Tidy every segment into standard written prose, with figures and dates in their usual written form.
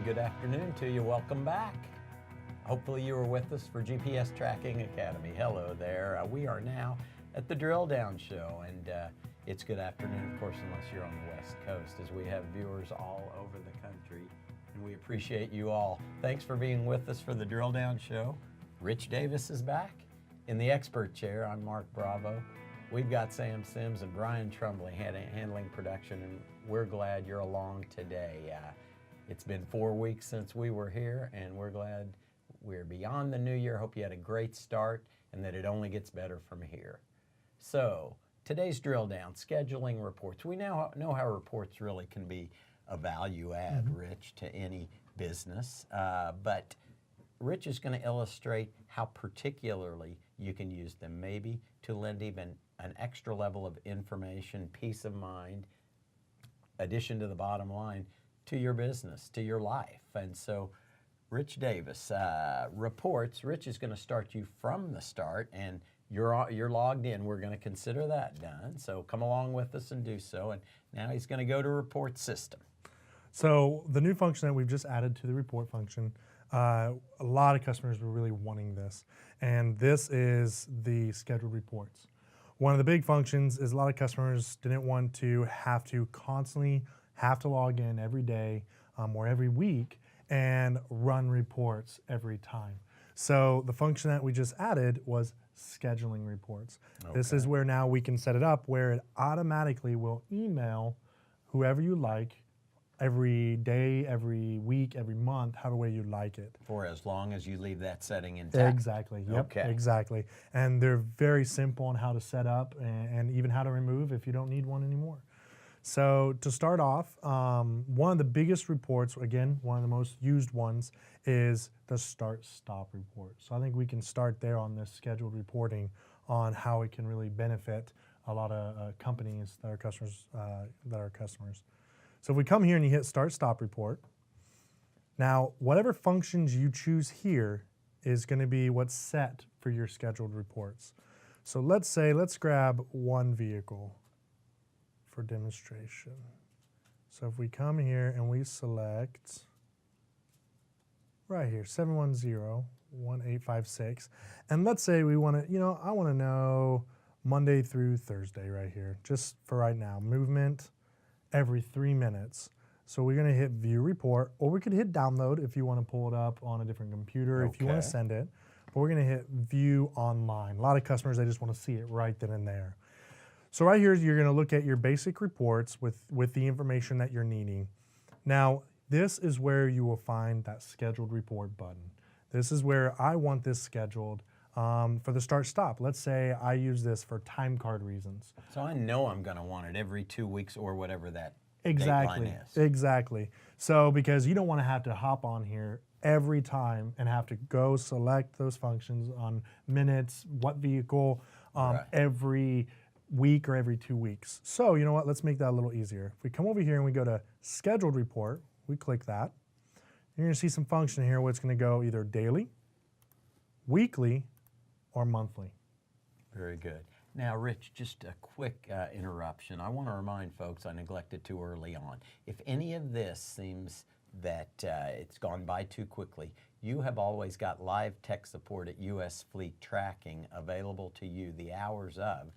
good afternoon to you. Welcome back. Hopefully you were with us for GPS Tracking Academy. Hello there. We are now at the Drill Down Show, and it's good afternoon, of course, unless you're on the West Coast, as we have viewers all over the country, and we appreciate you all. Thanks for being with us for the Drill Down Show. Rich Davis is back. In the expert chair, I'm Mark Bravo. We've got Sam Sims and Brian Trumbley handling production, and we're glad you're along today. It's been 4 weeks since we were here, and we're glad we're beyond the new year. Hope you had a great start and that it only gets better from here. So today's drill down, scheduling reports. We now know how reports really can be a value add, Rich, to any business, but Rich is going to illustrate how particularly you can use them, maybe to lend even an extra level of information, peace of mind, addition to the bottom line, to your business, to your life. And so Rich Davis, reports. Rich is going to start you from the start, and you're logged in. We're going to consider that done. So come along with us and do so. And now he's going to go to report system. So the new function that we've just added to the report function, a lot of customers were really wanting this. And this is the scheduled reports. One of the big functions is a lot of customers didn't want to constantly have to log in every day or every week and run reports every time. So the function that we just added was scheduling reports. Okay. This is where now we can set it up where it automatically will email whoever you like every day, every week, every month, however way you like it. For as long as you leave that setting intact. Exactly, yep, exactly. And they're very simple on how to set up and even how to remove if you don't need one anymore. So to start off, one of the biggest reports, again, one of the most used ones, is the start-stop report. So I think we can start there on this scheduled reporting on how it can really benefit a lot of companies that are customers. So if we come here and you hit start-stop report, now whatever functions you choose here is going to be what's set for your scheduled reports. So let's grab one vehicle for demonstration. So if we come here and we select right here, 710-1856, and let's say we want to, I want to know Monday through Thursday right here, just for right now, movement every 3 minutes. So we're going to hit view report, or we could hit download if you want to pull it up on a different computer, if you want to send it, but we're going to hit view online. A lot of customers, they just want to see it right then and there. So right here, you're going to look at your basic reports with the information that you're needing. Now, this is where you will find that scheduled report button. This is where I want this scheduled for the start-stop. Let's say I use this for time card reasons. So I know I'm going to want it every 2 weeks or whatever that deadline is. Exactly. So because you don't want to have to hop on here every time and have to go select those functions on minutes, what vehicle, every week or every 2 weeks. So you know what, let's make that a little easier. If we come over here and we go to scheduled report, we click that, you're going to see some function here where it's going to go either daily, weekly, or monthly. Very good. Now, Rich, just a quick interruption. I want to remind folks I neglected too early on. If any of this seems that it's gone by too quickly, you have always got live tech support at US Fleet Tracking available to you the hours of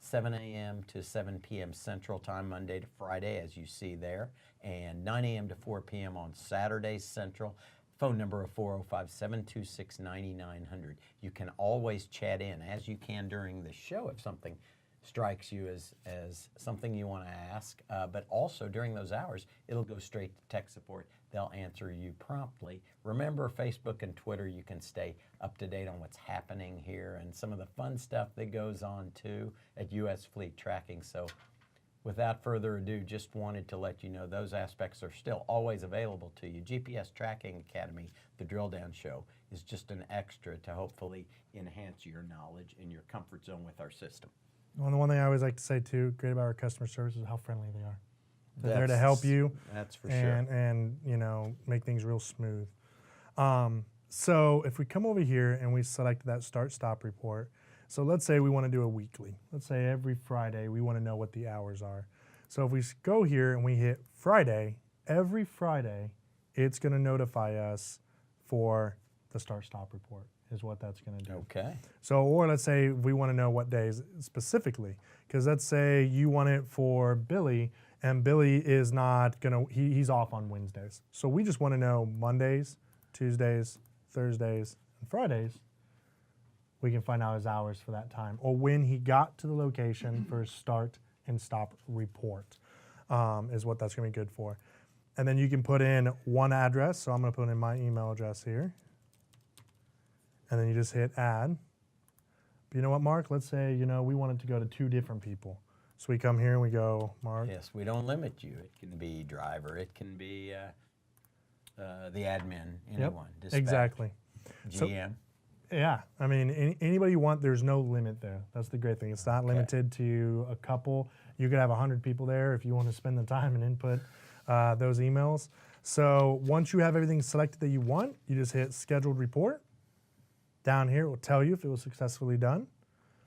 7 a.m. to 7 p.m. Central Time, Monday to Friday, as you see there, and 9 a.m. to 4 p.m. on Saturdays Central. Phone number of 405-726-9900. You can always chat in, as you can during the show if something strikes you as something you want to ask, but also during those hours, it'll go straight to tech support. They'll answer you promptly. Remember, Facebook and Twitter, you can stay up to date on what's happening here and some of the fun stuff that goes on too at US Fleet Tracking. So without further ado, just wanted to let you know those aspects are still always available to you. GPS Tracking Academy, the Drill Down Show, is just an extra to hopefully enhance your knowledge and your comfort zone with our system. Well, the one thing I always like to say too, great about our customer service is how friendly they are. They're there to help you. That's for sure. And make things real smooth. So if we come over here and we select that start-stop report, so let's say we want to do a weekly. Let's say every Friday we want to know what the hours are. So if we go here and we hit Friday, every Friday it's going to notify us for the start-stop report is what that's going to do. Okay. So, or let's say we want to know what days specifically, because let's say you want it for Billy, and Billy is not going to, he's off on Wednesdays. So we just want to know Mondays, Tuesdays, Thursdays, and Fridays. We can find out his hours for that time, or when he got to the location for his start and stop report is what that's going to be good for. And then you can put in one address. So I'm going to put in my email address here. And then you just hit add. But you know what, Mark? Let's say, we want it to go to 2 different people. So we come here and we go, Mark. Yes, we don't limit you. It can be driver. It can be the admin, anyone. Dispatch, Exactly. GM. Yeah, I mean, anybody you want, there's no limit there. That's the great thing. It's not limited to a couple. You could have 100 people there if you want to spend the time and input those emails. So once you have everything selected that you want, you just hit scheduled report. Down here, it will tell you if it was successfully done.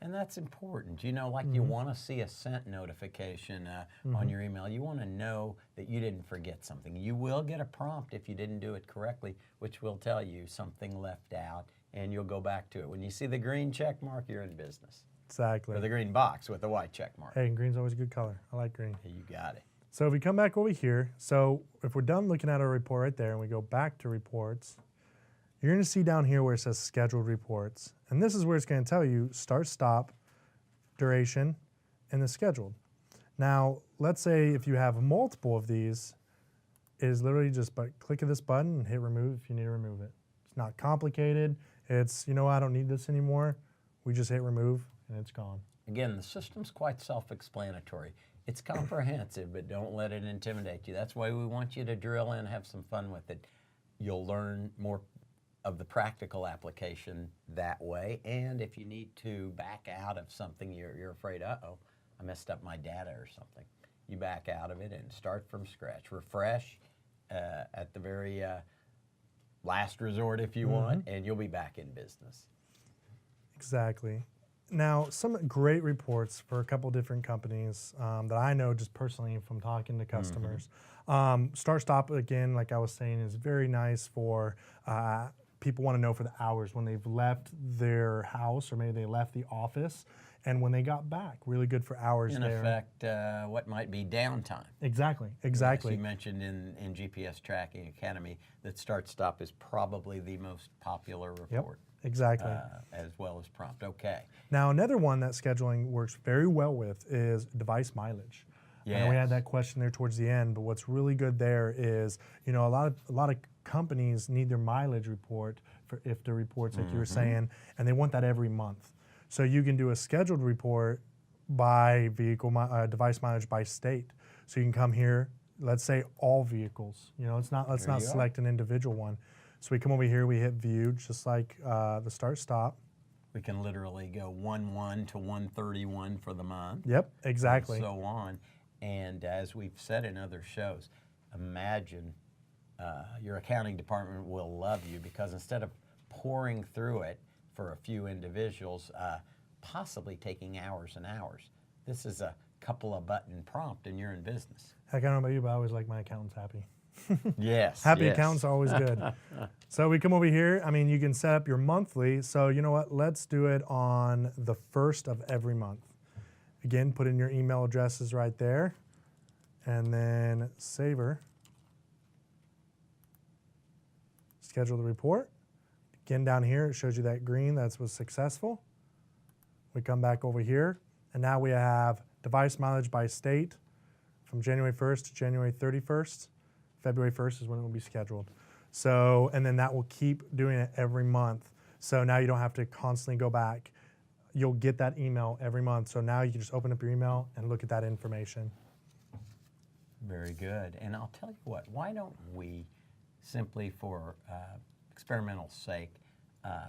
And that's important. Like you want to see a sent notification on your email. You want to know that you didn't forget something. You will get a prompt if you didn't do it correctly, which will tell you something left out, and you'll go back to it. When you see the green check mark, you're in business. Exactly. Or the green box with the white check mark. Hey, and green's always a good color. I like green. You got it. So if we come back over here, so if we're done looking at our report right there and we go back to reports, you're going to see down here where it says scheduled reports. And this is where it's going to tell you start, stop, duration, and the scheduled. Now, let's say if you have multiple of these, it is literally just click of this button and hit remove if you need to remove it. It's not complicated. It's, I don't need this anymore. We just hit remove and it's gone. Again, the system's quite self-explanatory. It's comprehensive, but don't let it intimidate you. That's why we want you to drill in, have some fun with it. You'll learn more of the practical application that way. And if you need to back out of something you're afraid, uh-oh, I messed up my data or something, you back out of it and start from scratch. Refresh at the very last resort if you want, and you'll be back in business. Exactly. Now, some great reports for a couple different companies that I know just personally from talking to customers. Start Stop, again, like I was saying, is very nice for people want to know for the hours when they've left their house or maybe they left the office and when they got back. Really good for hours in there. effect, what might be downtime. Exactly. Yes, you mentioned in GPS Tracking Academy that Start Stop is probably the most popular report. Yep, exactly. As well as prompt. Okay. Now, another one that scheduling works very well with is device mileage. Yes. And we had that question there towards the end, but what's really good there is, a lot of companies need their mileage report for if the reports like you were saying, and they want that every month. So you can do a scheduled report by vehicle device mileage by state. So you can come here, let's say all vehicles. Let's not select an individual one. So we come over here, we hit view, just like the start stop. We can literally go 1/1 to 131 for the month. Yep, exactly. And so on. And as we've said in other shows, imagine your accounting department will love you because instead of pouring through it for a few individuals, possibly taking hours and hours, this is a couple of button prompt and you're in business. Heck, I don't know about you, but I always like my accountants happy. Yes. Happy accountants are always good. So we come over here. I mean, you can set up your monthly. So you know what? Let's do it on the 1st of every month. Again, put in your email addresses right there. And then saver. Schedule the report. Again, down here, it shows you that green. That was successful. We come back over here. And now we have device mileage by state from January 1st to January 31st. February 1st is when it will be scheduled. So, and then that will keep doing it every month. So now you don't have to constantly go back. You'll get that email every month. So now you can just open up your email and look at that information. Very good. And I'll tell you what, why don't we simply for experimental sake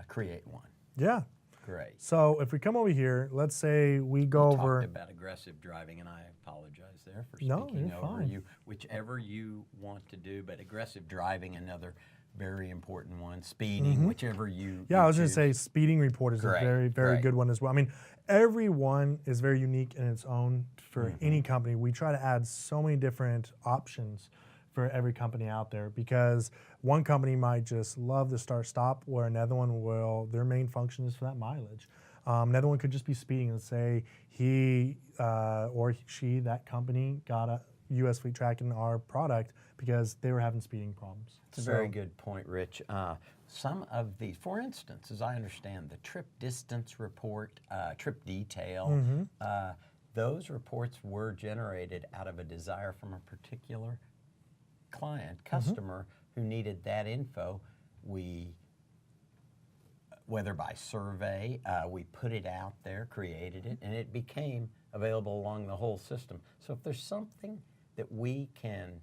create one? Yeah. Great. So if we come over here, let's say we go over. Talked about aggressive driving, and I apologize there for speaking over you. Whichever you want to do, but aggressive driving, another very important one. Speeding, whichever you. Yeah, I was going to say speeding report is a very, very good one as well. I mean, every one is very unique in its own for any company. We try to add so many different options for every company out there, because one company might just love the start-stop, where another one will, their main function is for that mileage. Another one could just be speeding and say he or she, that company, got a U.S. Fleet Tracking our product because they were having speeding problems. It's a very good point, Rich. Some of the, for instance, as I understand, the trip distance report, trip detail, those reports were generated out of a desire from a particular client, customer, who needed that info. We, whether by survey, we put it out there, created it, and it became available along the whole system. So if there's something that we can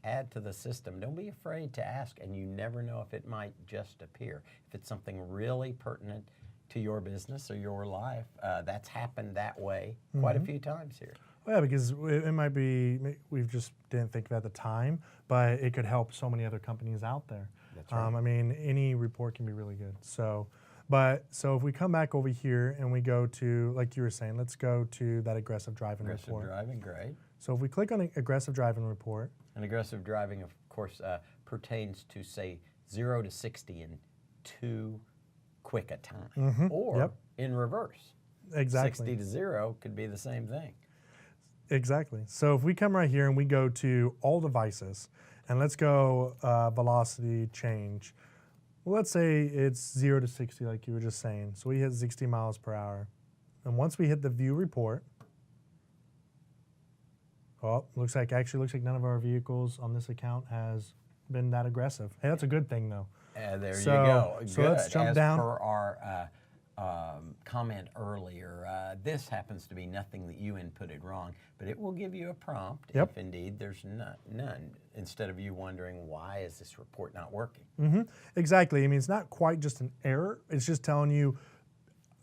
add to the system, don't be afraid to ask, and you never know if it might just appear. If it's something really pertinent to your business or your life, that's happened that way quite a few times here. Well, yeah, because it might be, we just didn't think of it at the time, but it could help so many other companies out there. That's right. I mean, any report can be really good. So if we come back over here and we go to, like you were saying, let's go to that aggressive driving report. Aggressive driving, great. So if we click on aggressive driving report. And aggressive driving, of course, pertains to, say, 0 to 60 in too quick a time, or in reverse. Exactly. 60 to 0 could be the same thing. Exactly. So if we come right here and we go to all devices, and let's go velocity change. Well, let's say it's 0 to 60, like you were just saying. So we hit 60 miles per hour. And once we hit the view report, looks like none of our vehicles on this account has been that aggressive. Hey, that's a good thing, though. There you go. So good. let's jump As down. per our comment earlier, this happens to be nothing that you inputted wrong, but it will give you a prompt if indeed there's none, instead of you wondering, why is this report not working? Exactly. I mean, it's not quite just an error. It's just telling you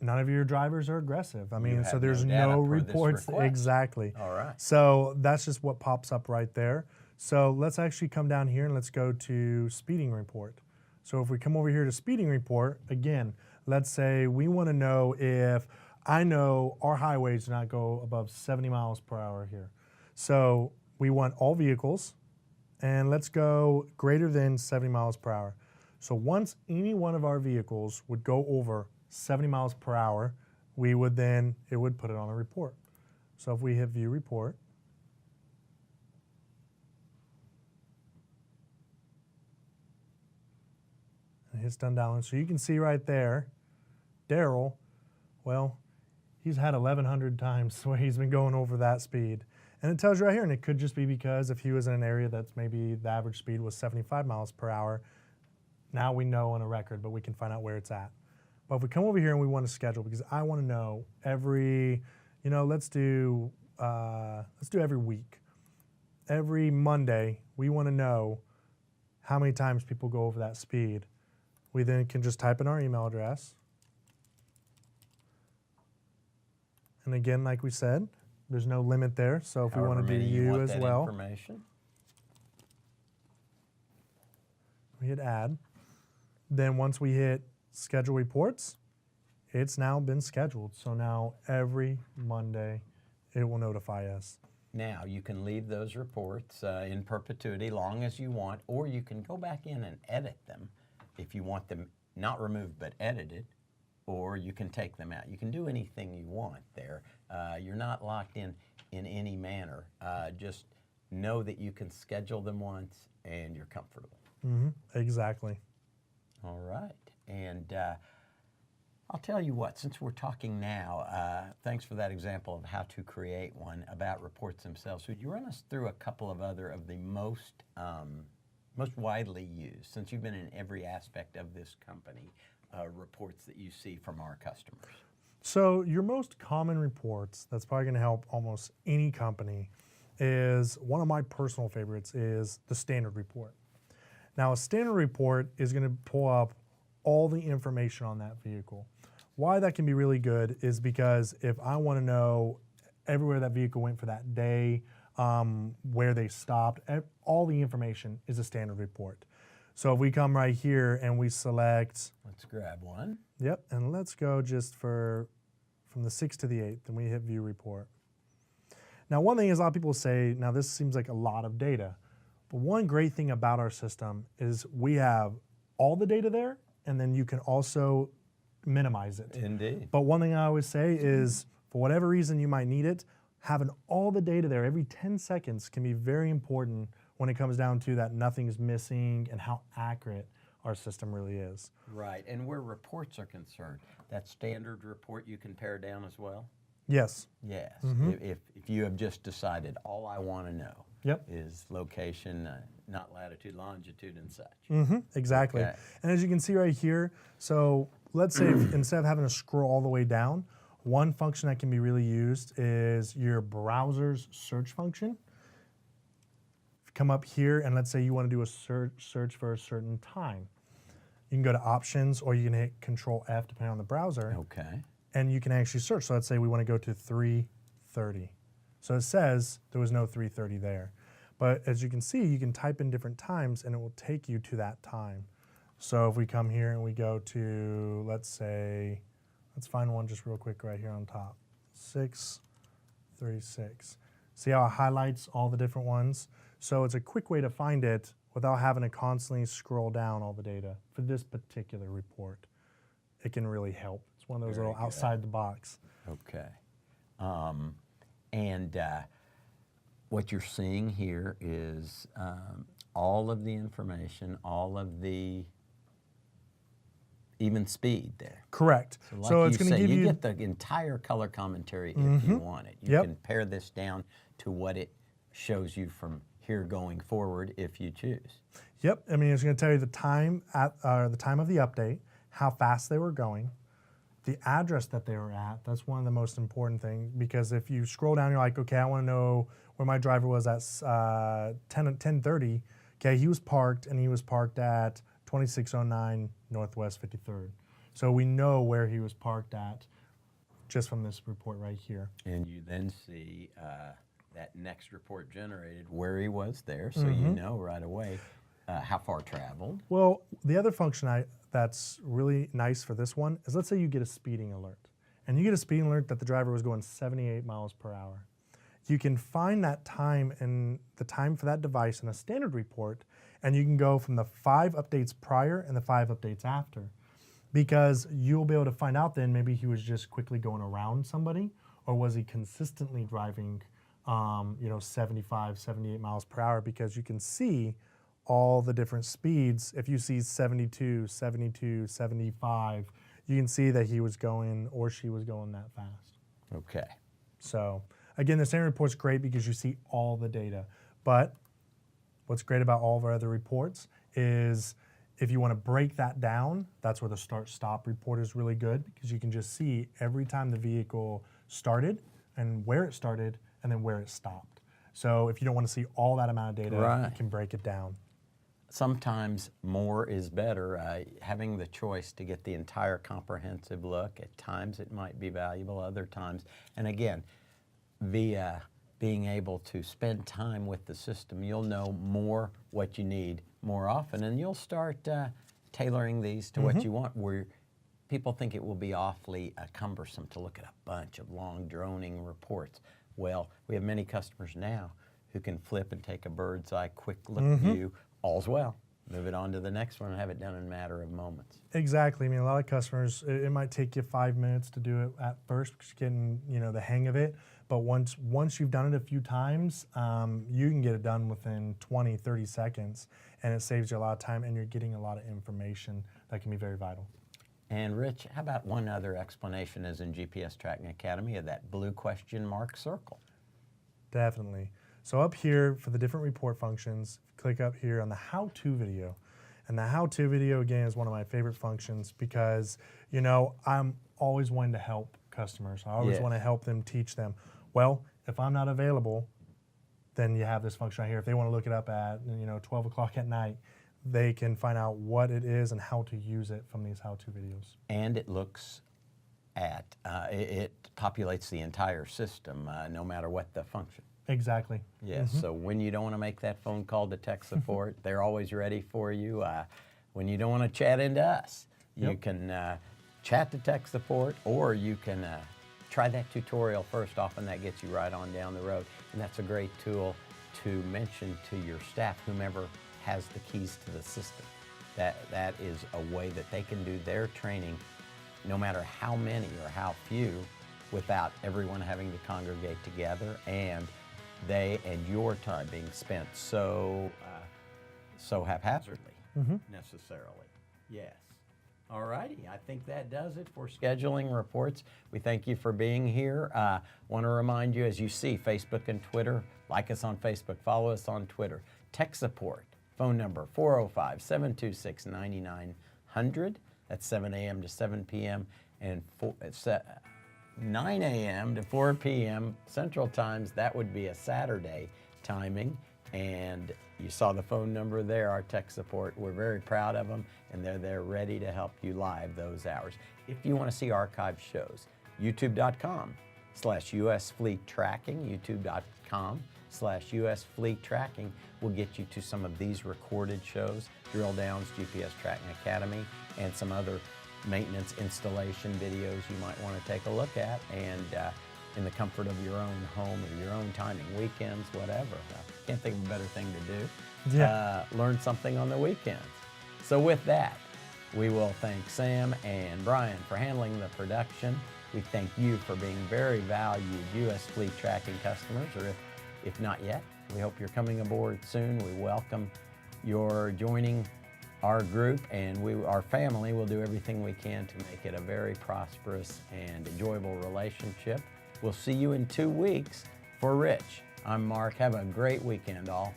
none of your drivers are aggressive. I mean, so there's no reports. Exactly. All right. So that's just what pops up right there. So let's actually come down here and let's go to speeding report. So if we come over here to speeding report, again, let's say we want to know if, I know our highways do not go above 70 miles per hour here. So we want all vehicles, and let's go greater than 70 miles per hour. So once any one of our vehicles would go over 70 miles per hour, it would put it on a report. So if we hit view report, and hits done download. So you can see right there, Daryl, well, he's had 1,100 times where he's been going over that speed. And it tells you right here, and it could just be because if he was in an area that's maybe the average speed was 75 miles per hour, now we know on a record, but we can find out where it's at. But if we come over here and we want to schedule, because I want to know every, let's do every week. Every Monday, we want to know how many times people go over that speed. We then can just type in our email address. And again, like we said, there's no limit there. So if we want to do you as well, information. we hit add. Then once we hit schedule reports, it's now been scheduled. So now every Monday, it will notify us. Now, you can leave those reports in perpetuity long as you want, or you can go back in and edit them if you want them not removed but edited, or you can take them out. You can do anything you want there. You're not locked in any manner. Just know that you can schedule them once and you're comfortable. Exactly. All right. And I'll tell you what, since we're talking now, thanks for that example of how to create one about reports themselves. Would you run us through a couple of other of the most widely used, since you've been in every aspect of this company, reports that you see from our customers? So your most common reports, that's probably going to help almost any company, is one of my personal favorites is the standard report. Now, a standard report is going to pull up all the information on that vehicle. Why that can be really good is because if I want to know everywhere that vehicle went for that day, where they stopped, all the information is a standard report. So if we come right here and we select, let's grab one. Yep, and let's go just from the 6th to the 8th, and we hit view report. Now, one thing is a lot of people say, now this seems like a lot of data. But one great thing about our system is we have all the data there, and then you can also minimize it. Indeed. But one thing I always say is, for whatever reason you might need it, having all the data there every 10 seconds can be very important when it comes down to that nothing's missing and how accurate our system really is. Right, and where reports are concerned, that standard report you can pare down as well? Yes. Yes, if you have just decided all I want to know Yep. is location, not latitude, longitude, and such. Exactly. Okay. And as you can see right here, so let's say instead of having to scroll all the way down, one function that can be really used is your browser's search function. If you come up here and let's say you want to do a search for a certain time, you can go to options or you can hit Control F depending on the browser, Okay. and you can actually search. So let's say we want to go to 3:30. So it says there was no 3:30 there. But as you can see, you can type in different times and it will take you to that time. So if we come here and we go to, let's say, let's find one just real quick right here on top, 6:36. See how it highlights all the different ones? So it's a quick way to find it without having to constantly scroll down all the data. For this particular report, it can really help. It's one of those Very little good. outside the box. Okay. And what you're seeing here is all of the information, all of the even speed there. Correct. Like So it's you going to say, give you you get the entire color commentary if you want it. You Yep. can pare this down to what it shows you from here going forward if you choose. Yep, I mean, it's going to tell you the time the time of the update, how fast they were going, the address that they were at. That's one of the most important things, because if you scroll down, you're like, okay, I want to know where my driver was at 10:30. Okay, he was parked, and he was parked at 2609 Northwest 53rd. So we know where he was parked at just from this report right here. And you then see that next report generated where he was there, so you know right away how far traveled. Well, the other function that's really nice for this one is, let's say you get a speeding alert, and you get a speeding alert that the driver was going 78 miles per hour. You can find that time and the time for that device in a standard report, and you can go from the 5 updates prior and the 5 updates after, because you'll be able to find out then maybe he was just quickly going around somebody, or was he consistently driving 75, 78 miles per hour, because you can see all the different speeds. If you see 72, 72, 75, you can see that he was going or she was going that fast. Okay. So again, the standard report's great because you see all the data. But what's great about all of our other reports is if you want to break that down, that's where the start-stop report is really good, because you can just see every time the vehicle started and where it started and then where it stopped. So if you don't want to see all that amount of data, Right. you can break it down. Sometimes more is better. Having the choice to get the entire comprehensive look, at times it might be valuable, other times. And again, via being able to spend time with the system, you'll know more what you need more often, and you'll start tailoring these to what you want, where people think it will be awfully cumbersome to look at a bunch of long, droning reports. Well, we have many customers now who can flip and take a bird's eye quick look view. All's well. Move it on to the next one and have it done in a matter of moments. Exactly. I mean, a lot of customers, it might take you 5 minutes to do it at first because you're getting, the hang of it. But once you've done it a few times, you can get it done within 20, 30 seconds, and it saves you a lot of time, and you're getting a lot of information that can be very vital. And Rich, how about one other explanation as in GPS Tracking Academy of that blue question mark circle? Definitely. So up here for the different report functions, click up here on the how-to video. And the how-to video, again, is one of my favorite functions because, I'm always wanting to help customers. I always want to help them, teach them. Well, if I'm not available, then you have this function right here. If they want to look it up at 12 o'clock at night, they can find out what it is and how to use it from these how-to videos. And it looks at, it populates the entire system, no matter what the function. Exactly. Yes, so when you don't want to make that phone call to tech support, they're always ready for you. When you don't want to chat into us, you can chat to tech support, or you can try that tutorial first. Often that gets you right on down the road, and that's a great tool to mention to your staff, whomever has the keys to the system, that is a way that they can do their training, no matter how many or how few, without everyone having to congregate together, and they and your time being spent so haphazardly, necessarily. Yes. All righty, I think that does it for scheduling reports. We thank you for being here. Want to remind you, as you see, Facebook and Twitter, like us on Facebook, follow us on Twitter. Tech support, phone number 405-726-9900. That's 7 a.m. to 7 p.m. and 9 a.m. to 4 p.m. Central Times. That would be a Saturday timing. And you saw the phone number there, our tech support. We're very proud of them, and they're there ready to help you live those hours. If you want to see archived shows, youtube.com/US Fleet Tracking, youtube.com/US Fleet Tracking will get you to some of these recorded shows, Drill Downs, GPS Tracking Academy, and some other maintenance installation videos you might want to take a look at, and in the comfort of your own home or your own timing, weekends, whatever. Can't think of a better thing to do. Yeah. Learn something on the weekends. So with that, we will thank Sam and Brian for handling the production. We thank you for being very valued US Fleet Tracking customers, or if not yet, we hope you're coming aboard soon. We welcome your joining our group, and our family will do everything we can to make it a very prosperous and enjoyable relationship. We'll see you in 2 weeks. For Rich, I'm Mark. Have a great weekend, all.